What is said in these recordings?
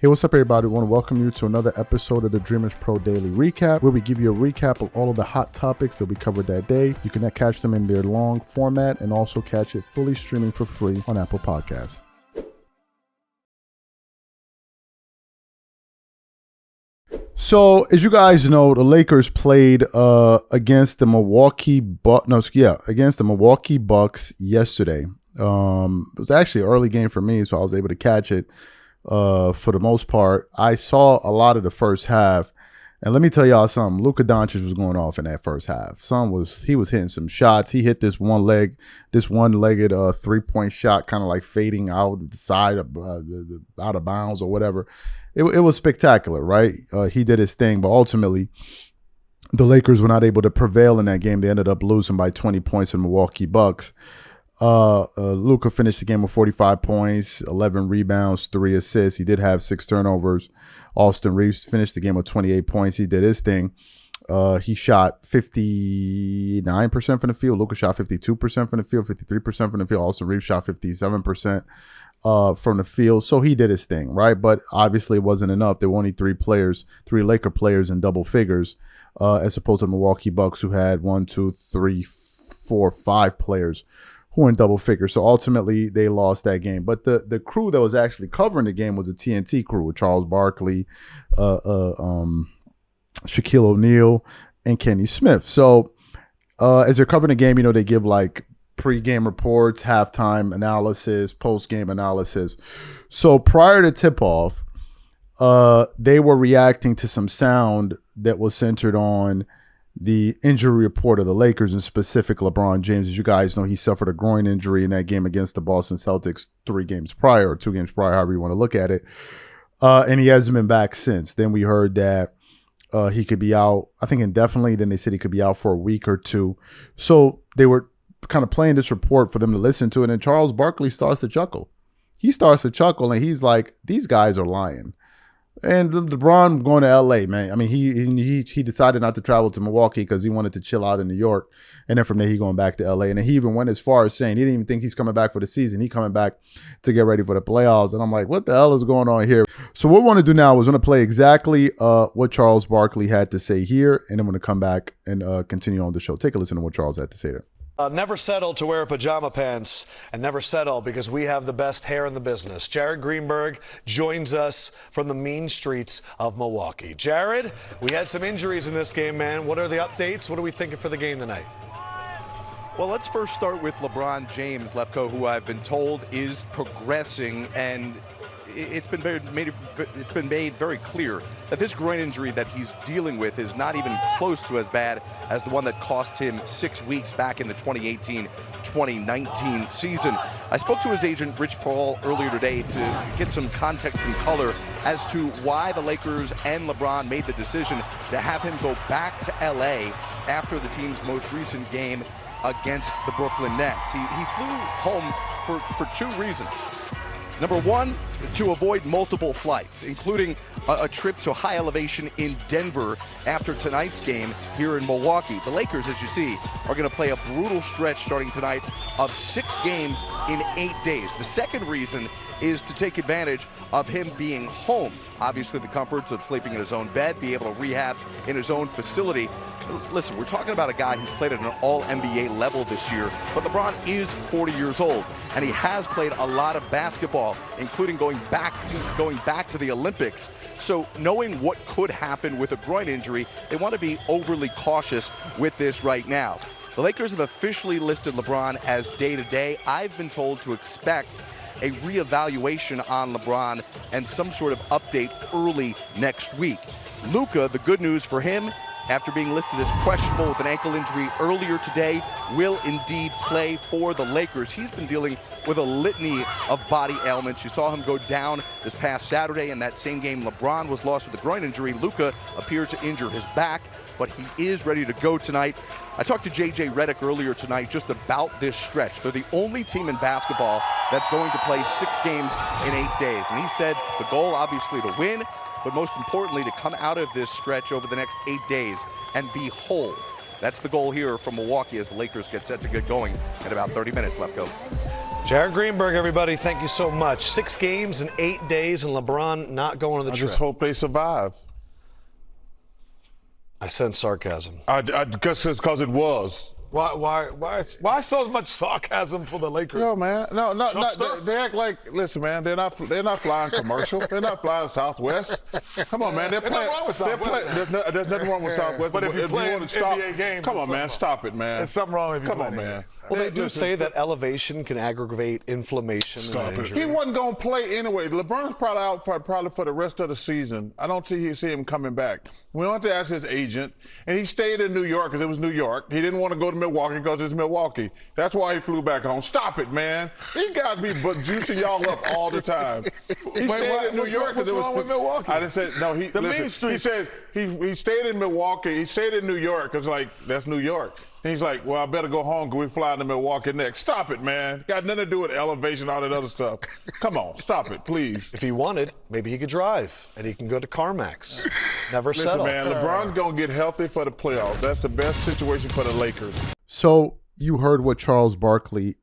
Hey, what's up, everybody? I want to welcome you to another episode of the Dreamers Pro Daily Recap, where we give you a recap of all of the hot topics that we covered that day. You can catch them in their long format and also catch it fully streaming for free on Apple Podcasts. So, as you guys know, the Lakers played against the Milwaukee Bucks yesterday. It was actually an early game for me, so I was able to catch it. For the most part, I saw a lot of the first half, and let me tell y'all something. Luka Doncic was going off in that first half. He was hitting some shots. He hit this one-legged 3-point shot, kind of like fading out the side of out of bounds or whatever. It was spectacular, right? He did his thing, but ultimately, the Lakers were not able to prevail in that game. They ended up losing by 20 points to the Milwaukee Bucks. Luka finished the game with 45 points, 11 rebounds, 3 assists. He did have 6 turnovers. Austin Reeves finished the game with 28 points. He did his thing. He shot 59% from the field. Luka shot 52% from the field, 53% from the field. Austin Reeves shot 57% from the field. So he did his thing, right? But obviously it wasn't enough. There were only 3 Laker players in double figures, as opposed to the Milwaukee Bucks, who had 5 players who were in double figures. So ultimately they lost that game. But the crew that was actually covering the game was a TNT crew with Charles Barkley, Shaquille O'Neal, and Kenny Smith. So as they're covering the game, they give like pre-game reports, halftime analysis, post-game analysis. So prior to tip-off, they were reacting to some sound that was centered on the injury report of the Lakers, and specific LeBron James. As you guys know, he suffered a groin injury in that game against the Boston Celtics 3 games prior, or 2 games prior, however you want to look at it. And he hasn't been back since. Then we heard that he could be out, I think indefinitely. Then they said he could be out for a week or 2. So they were kind of playing this report for them to listen to. And then Charles Barkley starts to chuckle. He starts to chuckle, and he's like, these guys are lying. And LeBron going to LA, man. I mean, he decided not to travel to Milwaukee because he wanted to chill out in New York. And then from there, he going back to LA. And then he even went as far as saying he didn't even think he's coming back for the season. He coming back to get ready for the playoffs. And I'm like, what the hell is going on here? So what we want to do now is we're going to play exactly what Charles Barkley had to say here. And then we're going to come back and continue on the show. Take a listen to what Charles had to say there. Never settle to wear pajama pants, and never settle because we have the best hair in the business. Jared Greenberg joins us from the mean streets of Milwaukee. Jared, we had some injuries in this game, man. What are the updates? What are we thinking for the game tonight? Well, let's first start with LeBron James, Lefko, who I've been told is progressing, and it's been made very clear that this groin injury that he's dealing with is not even close to as bad as the one that cost him 6 weeks back in the 2018-2019 season. I spoke to his agent, Rich Paul, earlier today to get some context and color as to why the Lakers and LeBron made the decision to have him go back to LA after the team's most recent game against the Brooklyn Nets. He flew home for 2 reasons. Number 1, to avoid multiple flights, including a trip to high elevation in Denver after tonight's game here in Milwaukee. The Lakers, as you see, are going to play a brutal stretch starting tonight of 6 games in 8 days. The second reason is to take advantage of him being home. Obviously, the comforts of sleeping in his own bed, be able to rehab in his own facility. Listen, we're talking about a guy who's played at an all-NBA level this year, but LeBron is 40 years old, and he has played a lot of basketball, including going back to the Olympics. So knowing what could happen with a groin injury, they want to be overly cautious with this right now. The Lakers have officially listed LeBron as day-to-day. I've been told to expect a reevaluation on LeBron and some sort of update early next week. Luka, the good news for him, after being listed as questionable with an ankle injury earlier today, will indeed play for the Lakers. He's been dealing with a litany of body ailments. You saw him go down this past Saturday in that same game. LeBron was lost with a groin injury. Luka appeared to injure his back, but he is ready to go tonight. I talked to J.J. Redick earlier tonight just about this stretch. They're the only team in basketball that's going to play 6 games in 8 days. And he said the goal, obviously, to win, but most importantly, to come out of this stretch over the next 8 days and be whole. That's the goal here from Milwaukee as the Lakers get set to get going in about 30 minutes left. Go. Jared Greenberg, everybody, thank you so much. 6 games in 8 days, and LeBron not going on the trip. I just hope they survive. I sense sarcasm. I guess it's because it was. Why so much sarcasm for the Lakers? Yo, man, no, they act like, listen, man, they're not flying commercial. They're not flying Southwest. Come on, man, they're There's playing. nothing wrong with Southwest. There's nothing wrong with Southwest. But if you play want to stop, NBA games, come on, man, wrong. stop it, man. There's something wrong if you come play on, NBA. man. Well, they do say that elevation can aggravate inflammation and injury. He wasn't going to play anyway. LeBron's probably out for the rest of the season. I don't see him coming back. We don't have to ask his agent. And he stayed in New York because it was New York. He didn't want to go to Milwaukee because it's Milwaukee. That's why he flew back home. Stop it, man. These guys be juicing y'all up all the time. He stayed in New York because it was. What's wrong with Milwaukee? I didn't say no. Main Street. He said he stayed in Milwaukee. He stayed in New York because that's New York. And he's like, well, I better go home because we fly to Milwaukee next. Stop it, man. Got nothing to do with elevation, all that other stuff. Come on, stop it, please. If he wanted, maybe he could drive and he can go to CarMax. Never settle. Listen, man, LeBron's going to get healthy for the playoffs. That's the best situation for the Lakers. So you heard what Charles Barkley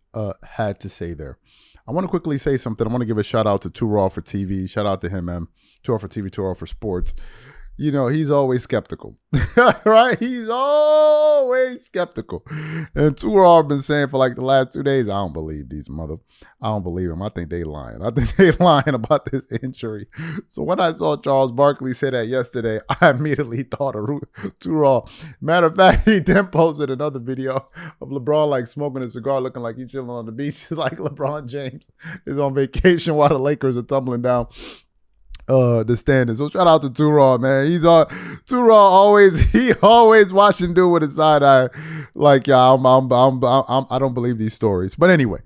had to say there. I want to quickly say something. I want to give a shout out to Too Raw for TV. Shout out to him, man. Too Raw for TV, Too Raw for Sports. You know, he's always skeptical, right? He's always skeptical. And Too Raw been saying for like the last 2 days, I don't believe I don't believe him. I think they lying. I think they lying about this injury. So when I saw Charles Barkley say that yesterday, I immediately thought of Too Raw. Matter of fact, he then posted another video of LeBron like smoking a cigar, looking like he's chilling on the beach. Like LeBron James is on vacation while the Lakers are tumbling down the standings. So shout out to Too Raw, man. Too Raw always watching dude with his side eye. Like, yeah, I don't believe these stories. But anyway,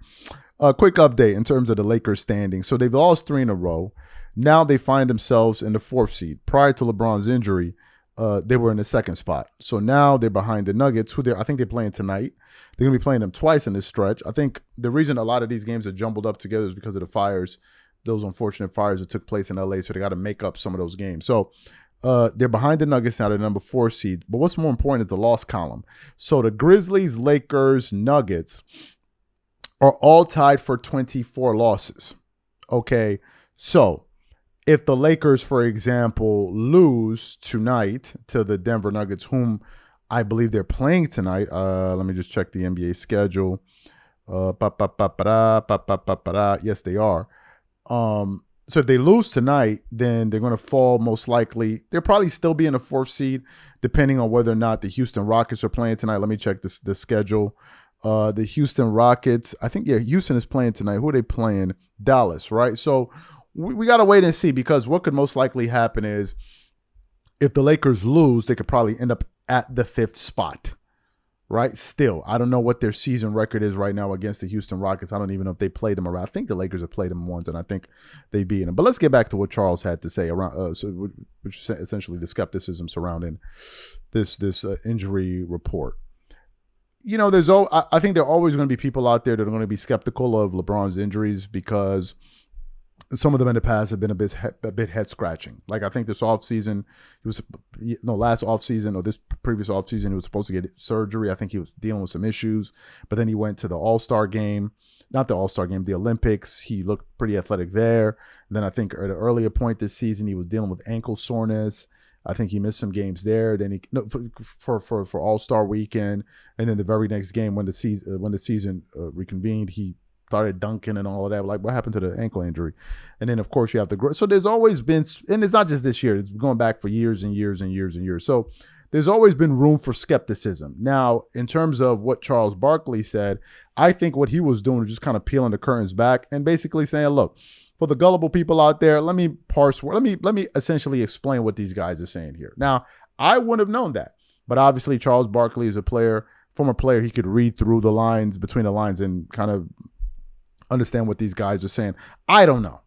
a quick update in terms of the Lakers standing. So they've lost 3 in a row. Now they find themselves in the 4th seed. Prior to LeBron's injury, they were in the 2nd spot. So now they're behind the Nuggets, I think they're playing tonight. They're going to be playing them twice in this stretch. I think the reason a lot of these games are jumbled up together is because of the fires, those unfortunate fires that took place in LA. So they got to make up some of those games. So they're behind the Nuggets now. They're number 4 seed. But what's more important is the loss column. So the Grizzlies, Lakers, Nuggets are all tied for 24 losses. Okay. So if the Lakers, for example, lose tonight to the Denver Nuggets, whom I believe they're playing tonight. Let me just check the NBA schedule. Yes, they are. So if they lose tonight, then they're going to fall most likely. They'll probably still be in the 4th seed, depending on whether or not the Houston Rockets are playing tonight. Let me check the schedule. The Houston Rockets, I think, Houston is playing tonight. Who are they playing? Dallas, right? So we got to wait and see, because what could most likely happen is if the Lakers lose, they could probably end up at the 5th spot. Right? Still, I don't know what their season record is right now against the Houston Rockets. I don't even know if they played them around. I think the Lakers have played them once, and I think they beat them. But let's get back to what Charles had to say around, which is essentially the skepticism surrounding this injury report. You know, I think there are always going to be people out there that are going to be skeptical of LeBron's injuries, because some of them in the past have been a bit head scratching. Like, I think this offseason, last offseason or this previous offseason, he was supposed to get surgery. I think he was dealing with some issues, but then he went to the All-Star game, not the All-Star game, the Olympics. He looked pretty athletic there. And then I think at an earlier point this season, he was dealing with ankle soreness. I think he missed some games there. Then for All-Star weekend, and then the very next game when the season reconvened, he started dunking and all of that. Like, what happened to the ankle injury? And then, of course, you have so there's always been, and it's not just this year, it's going back for years and years and years and years. So there's always been room for skepticism. Now, in terms of what Charles Barkley said, I think what he was doing was just kind of peeling the curtains back and basically saying, look, for the gullible people out there, let me essentially explain what these guys are saying here. Now, I wouldn't have known that, but obviously Charles Barkley is a former player. He could read through the lines, between the lines, and kind of understand what these guys are saying. I don't know.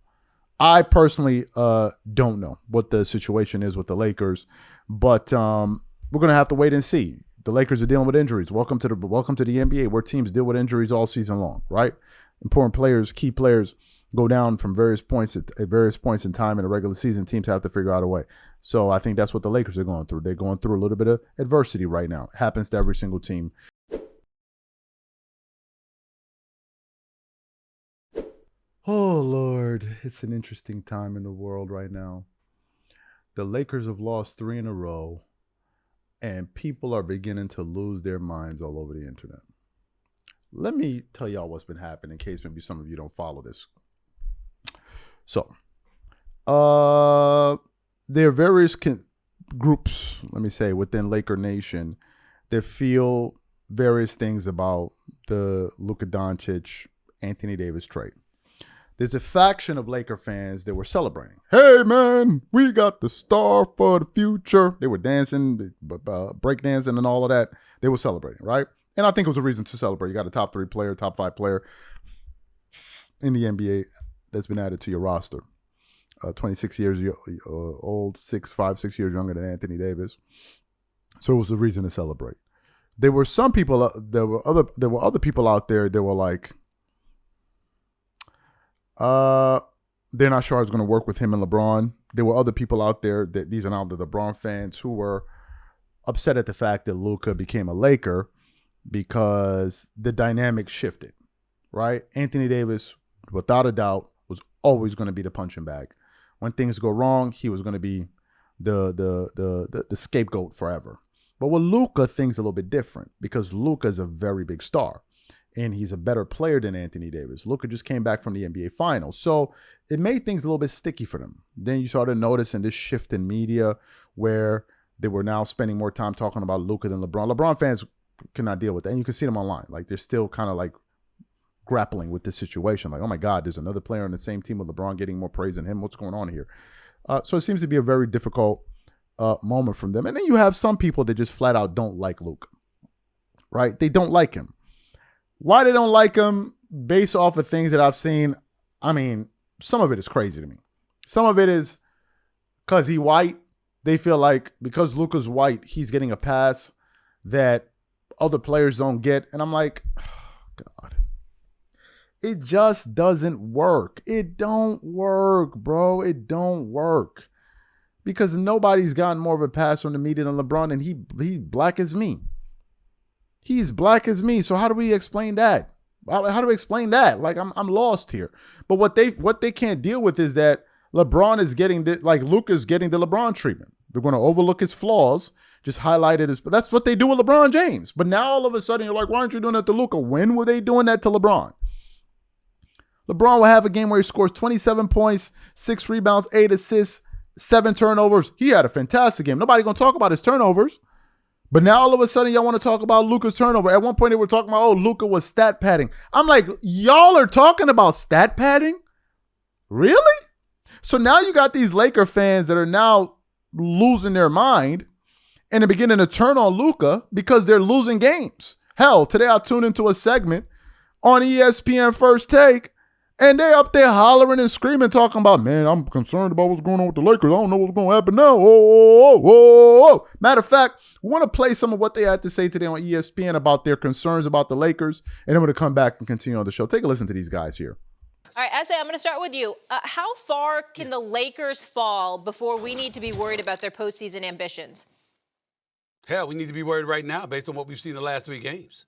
I personally don't know what the situation is with the Lakers, but we're going to have to wait and see. The Lakers are dealing with injuries. Welcome to the NBA, where teams deal with injuries all season long, right? Important players, key players go down from various points at various points in time in the regular season. Teams have to figure out a way. So I think that's what the Lakers are going through. They're going through a little bit of adversity right now. It happens to every single team. Oh, Lord. It's an interesting time in the world right now. The Lakers have lost 3 in a row, and people are beginning to lose their minds all over the internet. Let me tell y'all what's been happening in case maybe some of you don't follow this. So, there are various groups, let me say, within Laker Nation that feel various things about the Luka Doncic, Anthony Davis trade. There's a faction of Laker fans that were celebrating. Hey, man, we got the star for the future. They were dancing, breakdancing and all of that. They were celebrating, right? And I think it was a reason to celebrate. You got a top 3 player, top 5 player in the NBA that's been added to your roster. 26 years old, 6 years younger than Anthony Davis. So it was a reason to celebrate. There were some people, there were other people out there that were like, they're not sure how it's going to work with him and LeBron. There were other people out there that these are now the LeBron fans who were upset at the fact that Luka became a Laker because the dynamic shifted, right? Anthony Davis, without a doubt, was always going to be the punching bag. When things go wrong, he was going to be the scapegoat forever. But with Luka, things a little bit different because Luka is a very big star. And he's a better player than Anthony Davis. Luka just came back from the NBA Finals. So it made things a little bit sticky for them. Then you started noticing this shift in media where they were now spending more time talking about Luka than LeBron. LeBron fans cannot deal with that. And you can see them online. Like, they're still kind of like grappling with this situation. Like, oh my God, there's another player on the same team with LeBron getting more praise than him. What's going on here? So it seems to be a very difficult moment from them. And then you have some people that just flat out don't like Luka, right? They don't like him. Why they don't like him based off of things that I've seen, I mean, some of it is crazy to me. Some of it is because he's white. They feel like because Luka's white, he's getting a pass that other players don't get. And I'm like, oh, God. It just doesn't work. It don't work, bro. It don't work. Because nobody's gotten more of a pass from the media than LeBron, and he black as me. He's black as me. So how do we explain that? How do we explain that? Like, I'm lost here. But what they can't deal with is that LeBron is getting Luka's getting the LeBron treatment. They're going to overlook his flaws, just highlight it as. But that's what they do with LeBron James. But now all of a sudden you're like, why aren't you doing that to Luka? When were they doing that to LeBron? LeBron will have a game where he scores 27 points, 6 rebounds, 8 assists, 7 turnovers. He had a fantastic game. Nobody going to talk about his turnovers. But now all of a sudden y'all want to talk about Luka's turnover. At one point they were talking about, oh, Luka was stat padding. I'm like, y'all are talking about stat padding? Really? So now you got these Laker fans that are now losing their mind and they're beginning to turn on Luka because they're losing games. Hell, today I tuned into a segment on ESPN First Take and they're up there hollering and screaming, talking about, man, I'm concerned about what's going on with the Lakers. I don't know what's going to happen now. Oh. Matter of fact, we want to play some of what they had to say today on ESPN about their concerns about the Lakers, and then we're going to come back and continue on the show. Take a listen to these guys here. All right, Essay, I'm going to start with you. How far can the Lakers fall before we need to be worried about their postseason ambitions? Hell, we need to be worried right now based on what we've seen the last 3 games.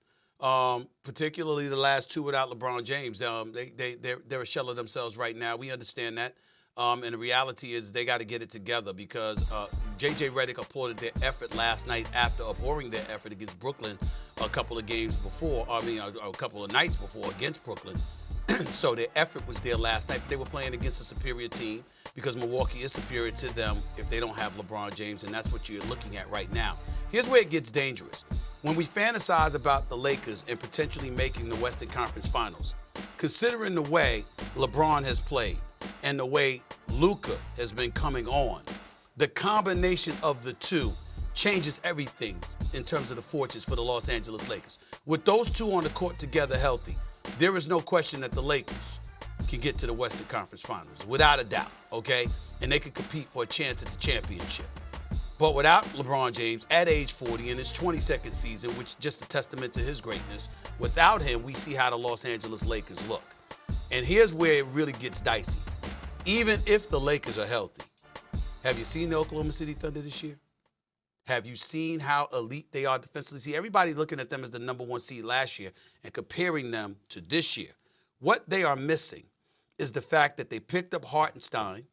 Particularly the last 2 without LeBron James. They're a shell of themselves right now. We understand that. And the reality is they got to get it together because J.J. Redick applauded their effort last night after abhorring their effort against Brooklyn a couple of games before. A couple of nights before against Brooklyn. So their effort was there last night. But they were playing against a superior team because Milwaukee is superior to them if they don't have LeBron James, and that's what you're looking at right now. Here's where it gets dangerous. When we fantasize about the Lakers and potentially making the Western Conference Finals, considering the way LeBron has played and the way Luka has been coming on, the combination of the two changes everything in terms of the fortunes for the Los Angeles Lakers. With those two on the court together healthy, there is no question that the Lakers can get to the Western Conference Finals, without a doubt, okay? And they can compete for a chance at the championship. But without LeBron James at age 40 in his 22nd season, which is just a testament to his greatness, without him, we see how the Los Angeles Lakers look. And here's where it really gets dicey. Even if the Lakers are healthy, have you seen the Oklahoma City Thunder this year? Have you seen how elite they are defensively? See, everybody looking at them as the number 1 seed last year and comparing them to this year. What they are missing is the fact that they picked up Hartenstein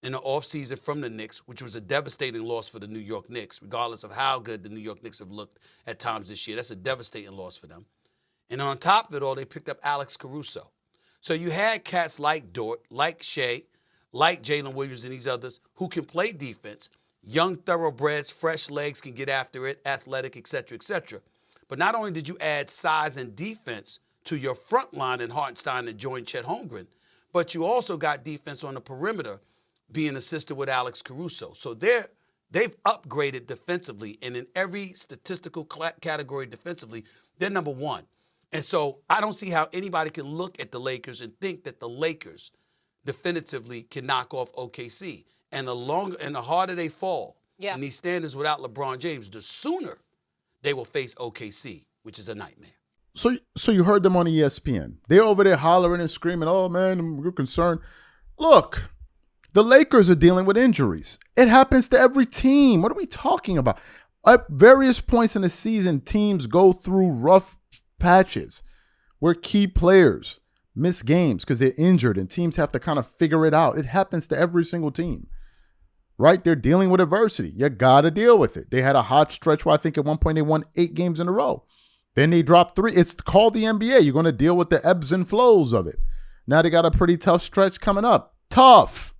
in the offseason from the Knicks, which was a devastating loss for the New York Knicks, regardless of how good the New York Knicks have looked at times this year. That's a devastating loss for them. And on top of it all, they picked up Alex Caruso. So you had cats like Dort, like Shea, like Jalen Williams and these others who can play defense. Young thoroughbreds, fresh legs, can get after it, athletic, et cetera, et cetera. But not only did you add size and defense to your front line in Hartenstein that joined Chet Holmgren, but you also got defense on the perimeter being assisted with Alex Caruso. So they've upgraded defensively, and in every statistical category defensively, they're number one. And so I don't see how anybody can look at the Lakers and think that the Lakers definitively can knock off OKC. And the harder they fall in these standards without LeBron James, the sooner they will face OKC, which is a nightmare. So you heard them on ESPN. They're over there hollering and screaming, oh, man, we're concerned. Look, the Lakers are dealing with injuries. It happens to every team. What are we talking about? At various points in the season, teams go through rough patches where key players miss games because they're injured and teams have to kind of figure it out. It happens to every single team, right? They're dealing with adversity. You got to deal with it. They had a hot stretch where I think at one point they won 8 games in a row. Then they dropped 3. It's called the NBA. You're going to deal with the ebbs and flows of it. Now they got a pretty tough stretch coming up. Tough.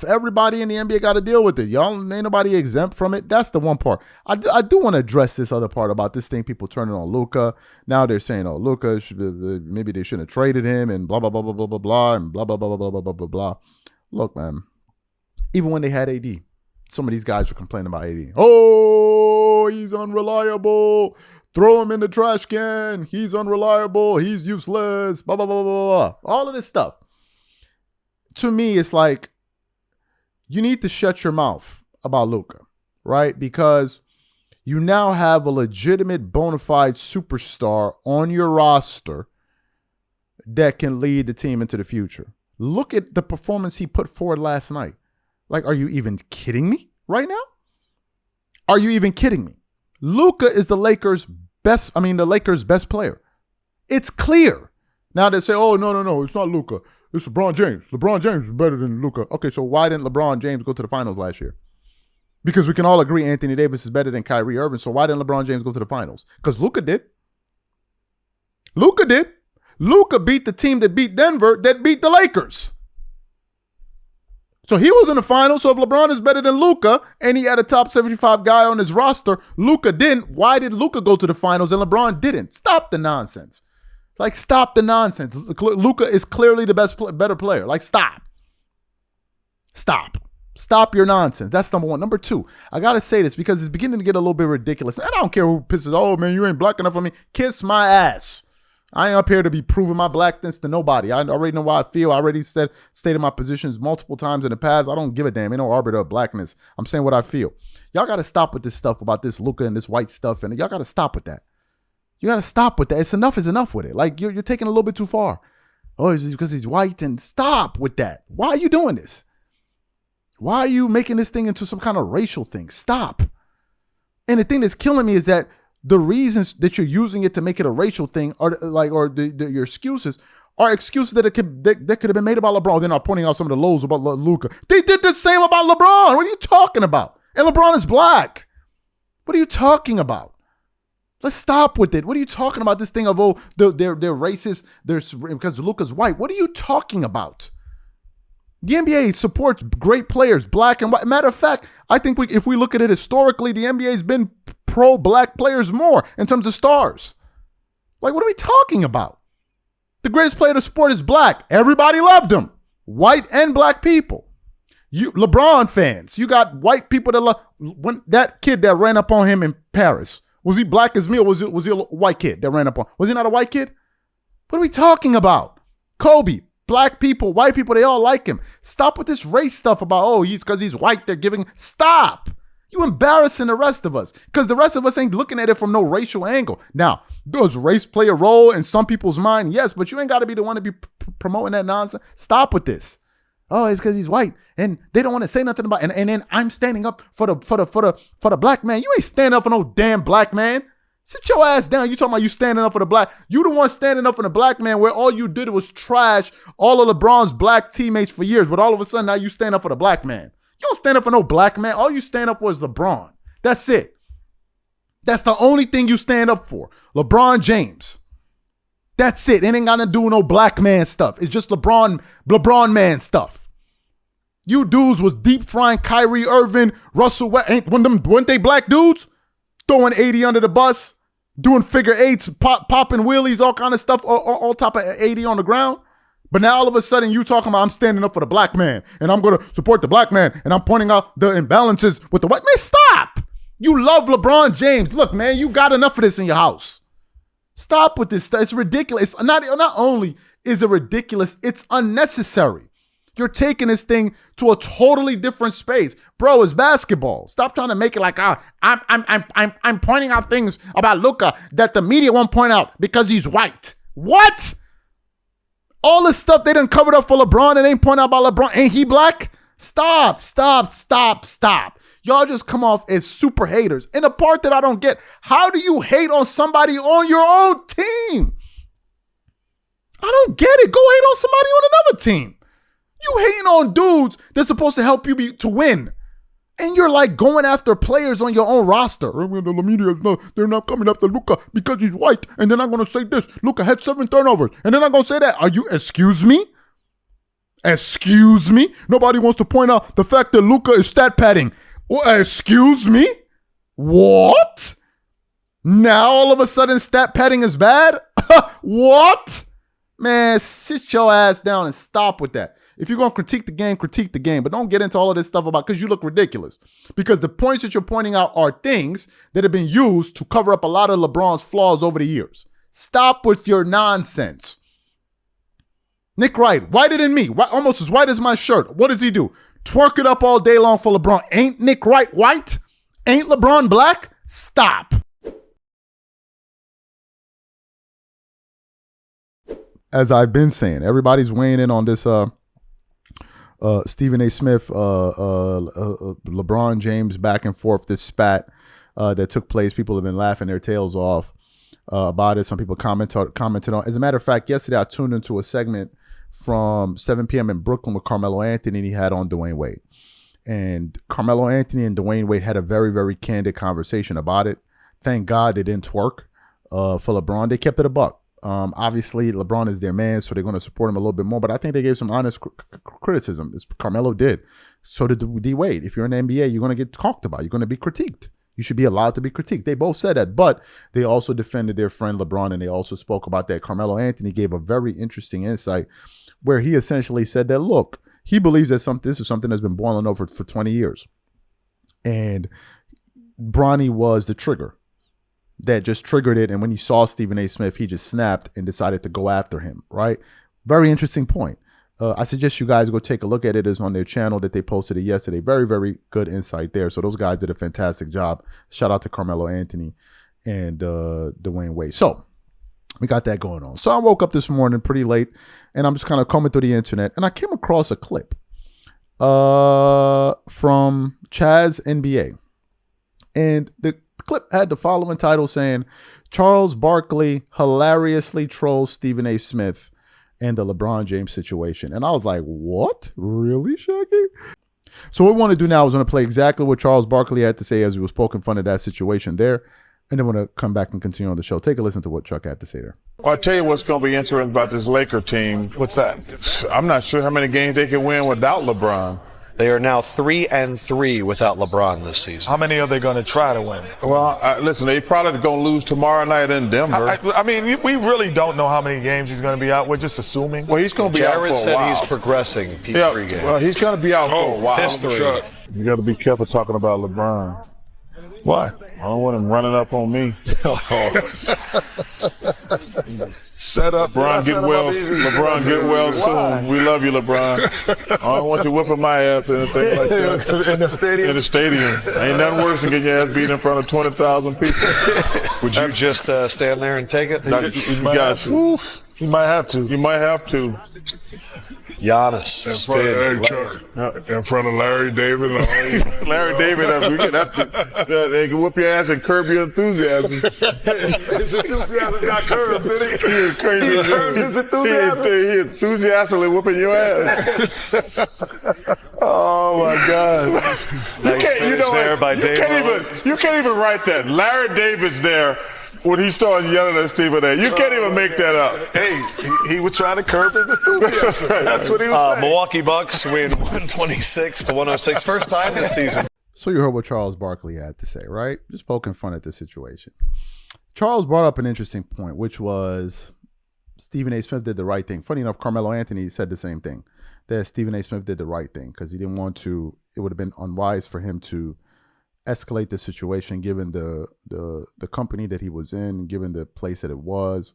Everybody in the NBA got to deal with it. Y'all ain't nobody exempt from it. That's the one part. I do want to address this other part about this thing, people turning on Luka. Now they're saying, oh, Luka, maybe they shouldn't have traded him and blah, blah, blah, blah, blah, blah, blah, and blah, blah, blah, blah, blah, blah, blah, blah. Look, man, even when they had AD, some of these guys were complaining about AD. Oh, he's unreliable. Throw him in the trash can. He's unreliable. He's useless. Blah, blah, blah, blah, blah. All of this stuff. To me, it's like, you need to shut your mouth about Luka, right? Because you now have a legitimate bona fide superstar on your roster that can lead the team into the future. Look at the performance he put forward last night. Like, are you even kidding me right now? Are you even kidding me? Luka is the Lakers' best player. It's clear. Now they say, oh, no, it's not Luka. It's LeBron James. LeBron James is better than Luka. Okay, so why didn't LeBron James go to the finals last year? Because we can all agree Anthony Davis is better than Kyrie Irving, so why didn't LeBron James go to the finals? Because Luka did. Luka beat the team that beat Denver, that beat the Lakers. So he was in the finals, so if LeBron is better than Luka, and he had a top 75 guy on his roster, Luka didn't. Why did Luka go to the finals and LeBron didn't? Stop the nonsense. Like, stop the nonsense. Luka is clearly the better player. Like, stop. Stop your nonsense. That's number one. Number two, I got to say this because it's beginning to get a little bit ridiculous. And I don't care who pisses, oh, man, you ain't black enough for me. Kiss my ass. I ain't up here to be proving my blackness to nobody. I already know how I feel. I already stated my positions multiple times in the past. I don't give a damn. Ain't no arbiter of blackness. I'm saying what I feel. Y'all got to stop with this stuff about this Luka and this white stuff. And y'all got to stop with that. You got to stop with that. It's enough is enough with it. Like, you're taking a little bit too far. Oh, it's because he's white, and stop with that. Why are you doing this? Why are you making this thing into some kind of racial thing? Stop. And the thing that's killing me is that the reasons that you're using it to make it a racial thing are your excuses are excuses that could have been made about LeBron. They're not pointing out some of the lows about Luka. They did the same about LeBron. What are you talking about? And LeBron is black. What are you talking about? Let's stop with it. What are you talking about? This thing of, oh, they're racist because Luka's white. What are you talking about? The NBA supports great players, black and white. Matter of fact, I think if we look at it historically, the NBA has been pro-black players more in terms of stars. Like, what are we talking about? The greatest player of the sport is black. Everybody loved him. White and black people. You LeBron fans, you got white people that love. When that kid that ran up on him in Paris, was he black as me, or was he a white kid that ran up on? Was he not a white kid? What are we talking about? Kobe, black people, white people, they all like him. Stop with this race stuff about, oh, because he's white, they're giving. Stop. You embarrassing the rest of us because the rest of us ain't looking at it from no racial angle. Now, does race play a role in some people's mind? Yes, but you ain't got to be the one to be promoting that nonsense. Stop with this. Oh, it's because he's white and they don't want to say nothing about it. And then I'm standing up for the black man. You ain't standing up for no damn black man. Sit your ass down. You talking about you standing up for the black. You the one standing up for the black man where all you did was trash all of LeBron's black teammates for years. But all of a sudden now you stand up for the black man. You don't stand up for no black man. All you stand up for is LeBron. That's it. That's the only thing you stand up for. LeBron James. That's it. It ain't got to do with no black man stuff. It's just LeBron man stuff. You dudes was deep frying Kyrie Irving, Russell Westbrook. Weren't they black dudes? Throwing 80 under the bus, doing figure eights, popping wheelies, all kind of stuff, all top of 80 on the ground. But now all of a sudden you talking about I'm standing up for the black man and I'm going to support the black man and I'm pointing out the imbalances with the white man. Stop. You love LeBron James. Look, man, you got enough of this in your house. Stop with this stuff. It's ridiculous. Not only is it ridiculous, it's unnecessary. You're taking this thing to a totally different space. Bro, it's basketball. Stop trying to make it like I'm pointing out things about Luka that the media won't point out because he's white. What? All this stuff they done covered up for LeBron and ain't point out about LeBron. Ain't he black? Stop. Y'all just come off as super haters. And the part that I don't get, how do you hate on somebody on your own team? I don't get it. Go hate on somebody on another team. You hating on dudes that's supposed to help you to win. And you're like going after players on your own roster. The media, they're not coming after Luka because he's white. And then I'm going to say this. Luka had 7 turnovers. And then I'm going to say that. Excuse me? Excuse me? Nobody wants to point out the fact that Luka is stat padding. Well, excuse me? What? Now all of a sudden stat padding is bad? What? Man, sit your ass down and stop with that. If you're going to critique the game, but don't get into all of this stuff about, because you look ridiculous. Because the points that you're pointing out are things that have been used to cover up a lot of LeBron's flaws over the years. Stop with your nonsense. Nick Wright, whiter than me, almost as white as my shirt. What does he do? Twerk it up all day long for LeBron. Ain't Nick Wright white? Ain't LeBron black? Stop. As I've been saying, everybody's weighing in on this Stephen A. Smith, LeBron James back and forth, this spat that took place. People have been laughing their tails off about it. Some people commented on. As a matter of fact, yesterday I tuned into a segment from 7 p.m. in Brooklyn with Carmelo Anthony, and he had on Dwayne Wade. And Carmelo Anthony and Dwayne Wade had a very, very candid conversation about it. Thank God they didn't twerk for LeBron. They kept it a buck. Obviously, LeBron is their man, so they're going to support him a little bit more. But I think they gave some honest criticism. Carmelo did. So did D Wade. If you're in the NBA, you're going to get talked about. You're going to be critiqued. You should be allowed to be critiqued. They both said that. But they also defended their friend LeBron, and they also spoke about that. Carmelo Anthony gave a very interesting insight where he essentially said that, look, he believes that this is something that's been boiling over for 20 years. And Bronny was the trigger that just triggered it. And when he saw Stephen A. Smith, he just snapped and decided to go after him, right? Very interesting point. I suggest you guys go take a look at it. It's on their channel that they posted it yesterday. Very, very good insight there. So those guys did a fantastic job. Shout out to Carmelo Anthony and Dwayne Wade. So we got that going on. So I woke up this morning pretty late, and I'm just kind of combing through the internet, and I came across a clip from Chaz NBA. And the clip had the following title saying, Charles Barkley hilariously trolls Stephen A. Smith and the LeBron James situation. And I was like, what? Really, Shaggy? So what we want to do now is going to play exactly what Charles Barkley had to say as he was poking fun at that situation there. And then we're going to come back and continue on the show. Take a listen to what Chuck had to say there. Well, I'll tell you what's going to be interesting about this Laker team. What's that? I'm not sure how many games they can win without LeBron. They are now 3-3 without LeBron this season. How many are they going to try to win? Well, listen, they probably going to lose tomorrow night in Denver. I mean, we really don't know how many games he's going to be out. We're just assuming. Well, he's going to be out for a while. Jared said he's progressing P3 games. Well, he's going to be out for a while. History. You got to be careful talking about LeBron. Why? I don't want him running up on me. Set up. LeBron get well soon. We love you, LeBron. I don't want you whipping my ass or anything like that. In the stadium? In the stadium. Ain't nothing worse than getting your ass beat in front of 20,000 people. Would you just stand there and take it? You guys, You might have to. You might have to. Giannis. In front of Eric Chuck. In front of Larry David. Larry David, they can whoop your ass and curb your enthusiasm. His enthusiasm got curbed, did he? He curbed his enthusiasm. He enthusiastically whooping your ass. Oh my God! Nice finish there by David. You can't even write that. Larry David's there when he starts yelling at Stephen A. You can't even make that up. Hey, he was trying to curb his enthusiasm. That's what he was saying. Milwaukee Bucks win 126-106. First time this season. So you heard what Charles Barkley had to say, right? Just poking fun at the situation. Charles brought up an interesting point, which was Stephen A. Smith did the right thing. Funny enough, Carmelo Anthony said the same thing, that Stephen A. Smith did the right thing because he didn't want to, it would have been unwise for him to escalate the situation given the company that he was in, given the place that it was,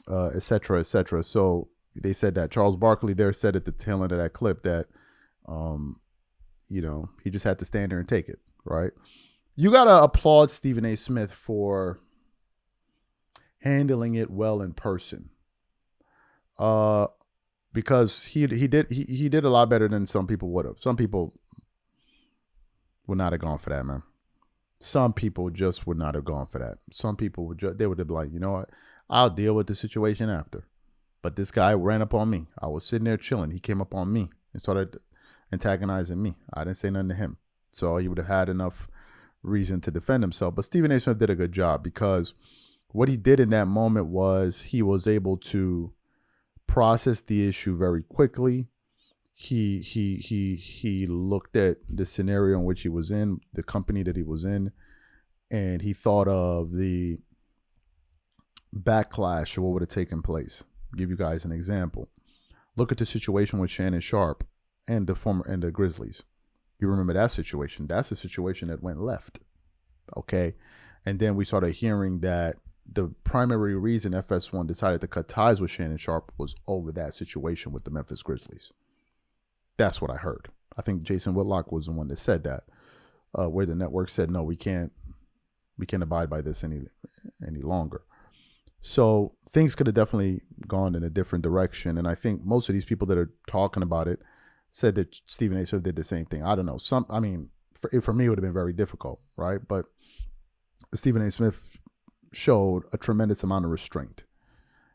et cetera, et cetera. So they said that Charles Barkley there said at the tail end of that clip that, he just had to stand there and take it, right? You got to applaud Stephen A. Smith for handling it well in person. Because he did a lot better than some people would have. Some people would not have gone for that, man. Some people just would not have gone for that. Some people would they would have been like, you know what? I'll deal with the situation after. But this guy ran up on me. I was sitting there chilling. He came up on me and started antagonizing me. I didn't say nothing to him. So he would have had enough reason to defend himself. But Stephen A. Smith did a good job because what he did in that moment was he was able to process the issue very quickly. He looked at the scenario in which he was in, the company that he was in, and he thought of the backlash of what would have taken place. I'll give you guys an example. Look at the situation with Shannon Sharp and the Grizzlies. You remember that situation? That's the situation that went left. Okay. And then we started hearing that the primary reason FS1 decided to cut ties with Shannon Sharp was over that situation with the Memphis Grizzlies. That's what I heard. I think Jason Whitlock was the one that said that, where the network said, no, we can't abide by this any longer. So things could have definitely gone in a different direction. And I think most of these people that are talking about it said that Stephen A. Smith did the same thing. I don't know. For me, it would have been very difficult, right? But Stephen A. Smith showed a tremendous amount of restraint.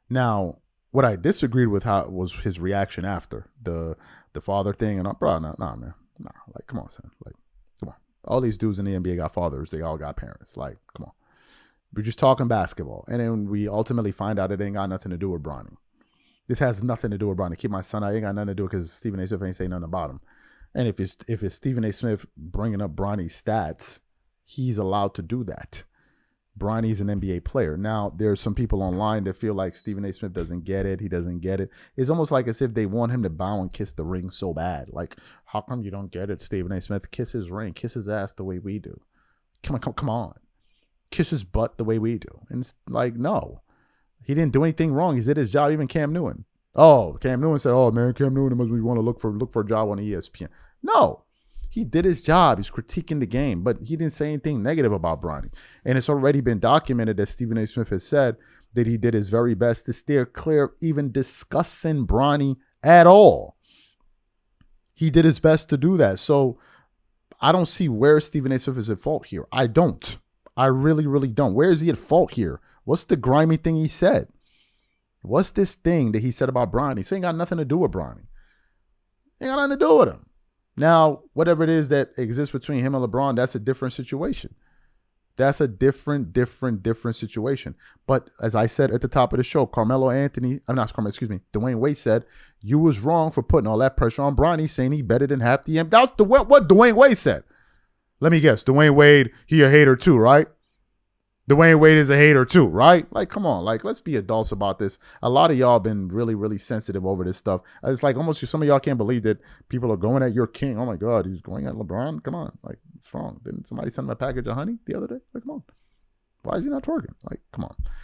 Now, what I disagreed with was his reaction after the father thing. And bro, nah, man. Nah, like, come on, son. Like, come on. All these dudes in the NBA got fathers. They all got parents. Like, come on. We're just talking basketball. And then we ultimately find out it ain't got nothing to do with Bronny. This has nothing to do with Bronny. Keep my son out. Ain't got nothing to do with because Stephen A. Smith ain't saying nothing about him. And if it's Stephen A. Smith bringing up Bronny's stats, he's allowed to do that. Bronny's an NBA player. Now, there's some people online that feel like Stephen A. Smith doesn't get it. He doesn't get it. It's almost like as if they want him to bow and kiss the ring so bad. Like, how come you don't get it, Stephen A. Smith? Kiss his ring. Kiss his ass the way we do. Come on. Kiss his butt the way we do. And it's like, no. He didn't do anything wrong. He did his job. Even Cam Newton. Oh, Cam Newton said, oh, man, Cam Newton must want to look for a job on ESPN. No. He did his job. He's critiquing the game, but he didn't say anything negative about Bronny. And it's already been documented that Stephen A. Smith has said that he did his very best to steer clear of even discussing Bronny at all. He did his best to do that. So I don't see where Stephen A. Smith is at fault here. I don't. I really, really don't. Where is he at fault here? What's the grimy thing he said? What's this thing that he said about Bronny? So it ain't got nothing to do with Bronny. Ain't got nothing to do with him. Now, whatever it is that exists between him and LeBron, that's a different situation. That's a different situation. But as I said at the top of the show, Dwayne Wade said, you was wrong for putting all that pressure on Bronny, saying he better than half the M. That's what Dwayne Wade said. Let me guess. Dwayne Wade, he a hater too, right? Dwayne Wade is a hater too, right? Like, come on. Like, let's be adults about this. A lot of y'all been really, really sensitive over this stuff. It's like almost some of y'all can't believe that people are going at your king. Oh, my God, he's going at LeBron. Come on. Like, what's wrong? Didn't somebody send him a package of honey the other day? Like, come on. Why is he not twerking? Like, come on.